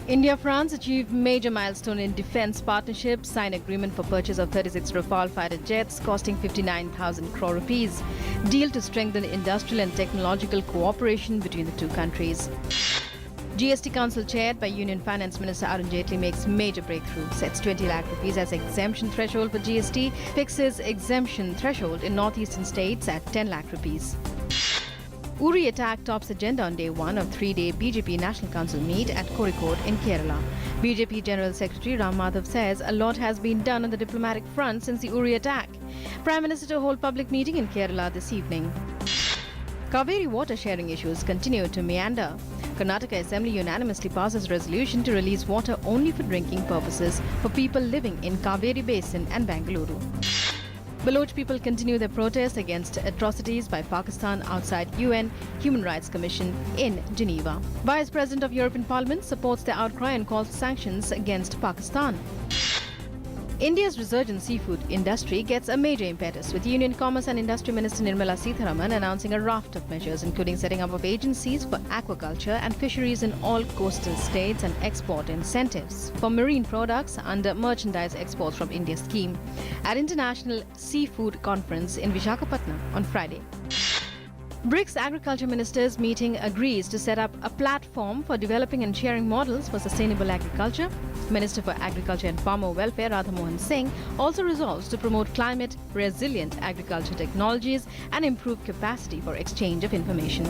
India-France achieved major milestone in defence partnership, signed agreement for purchase of 36 Rafale fighter jets costing 59,000 crore rupees. Deal to strengthen industrial and technological cooperation between the two countries. GST Council chaired by Union Finance Minister Arun Jaitley makes major breakthrough, sets 20 lakh rupees as exemption threshold for GST, fixes exemption threshold in northeastern states at 10 lakh rupees. Uri attack tops agenda on day one of three-day BJP National Council meet at Kozhikode in Kerala. BJP General Secretary Ram Madhav says a lot has been done on the diplomatic front since the Uri attack. Prime Minister to hold public meeting in Kerala this evening. Kaveri water sharing issues continue to meander. Karnataka Assembly unanimously passes resolution to release water only for drinking purposes for people living in Kaveri Basin and Bengaluru. Baloch people continue their protest against atrocities by Pakistan outside UN Human Rights Commission in Geneva. Vice President of European Parliament supports the outcry and calls sanctions against Pakistan. India's resurgent seafood industry gets a major impetus, with Union Commerce and Industry Minister Nirmala Sitharaman announcing a raft of measures, including setting up of agencies for aquaculture and fisheries in all coastal states and export incentives for marine products under Merchandise Exports from India scheme at International Seafood Conference in Visakhapatnam on Friday. BRICS Agriculture Ministers meeting agrees to set up a platform for developing and sharing models for sustainable agriculture. Minister for Agriculture and Farmer Welfare Radha Mohan Singh also resolves to promote climate-resilient agriculture technologies and improve capacity for exchange of information.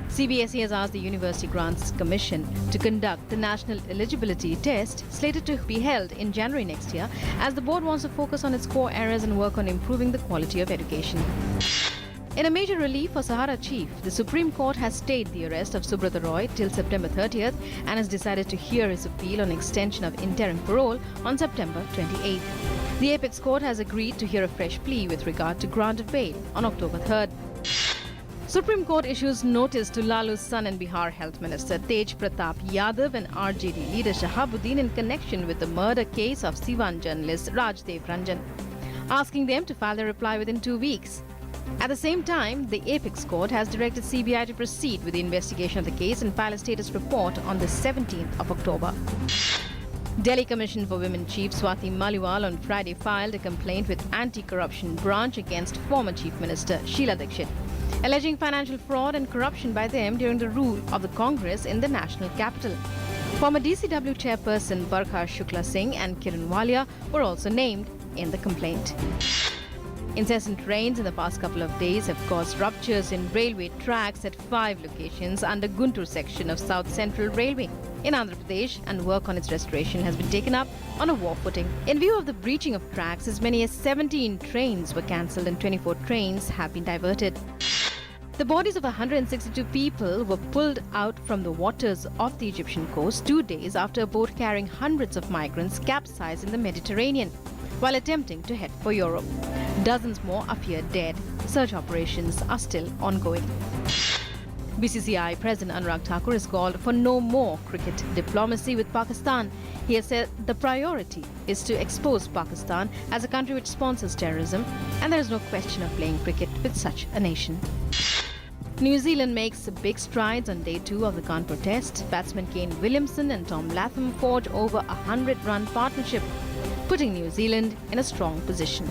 CBSE has asked the University Grants Commission to conduct the National Eligibility Test, slated to be held in January next year, as the board wants to focus on its core areas and work on improving the quality of education. In a major relief for Sahara chief, the Supreme Court has stayed the arrest of Subrata Roy till September 30th and has decided to hear his appeal on extension of interim parole on September 28th. The Apex Court has agreed to hear a fresh plea with regard to grant of bail on October 3rd. Supreme Court issues notice to Lalu's son and Bihar Health Minister Tej Pratap Yadav and RJD leader Shahabuddin in connection with the murder case of Sivan journalist Rajdev Ranjan, asking them to file their reply within 2 weeks. At the same time, the Apex Court has directed CBI to proceed with the investigation of the case and file a status report on the 17th of October. Delhi Commission for Women Chief Swati Maliwal on Friday filed a complaint with Anti-Corruption Branch against former Chief Minister Sheila Dikshit, alleging financial fraud and corruption by them during the rule of the Congress in the national capital. Former DCW chairperson Barkha Shukla Singh and Kiran Walia were also named in the complaint. Incessant rains in the past couple of days have caused ruptures in railway tracks at 5 locations under Guntur section of South Central Railway in Andhra Pradesh, and work on its restoration has been taken up on a war footing. In view of the breaching of tracks, as many as 17 trains were cancelled and 24 trains have been diverted. The bodies of 162 people were pulled out from the waters of the Egyptian coast 2 days after a boat carrying hundreds of migrants capsized in the Mediterranean while attempting to head for Europe. Dozens more are feared dead. Search operations are still ongoing. BCCI President Anurag Thakur has called for no more cricket diplomacy with Pakistan. He has said the priority is to expose Pakistan as a country which sponsors terrorism, and there is no question of playing cricket with such a nation. New Zealand makes big strides on day 2 of the Kanpur Test. Batsmen Kane Williamson and Tom Latham forge over a 100-run partnership, putting New Zealand in a strong position.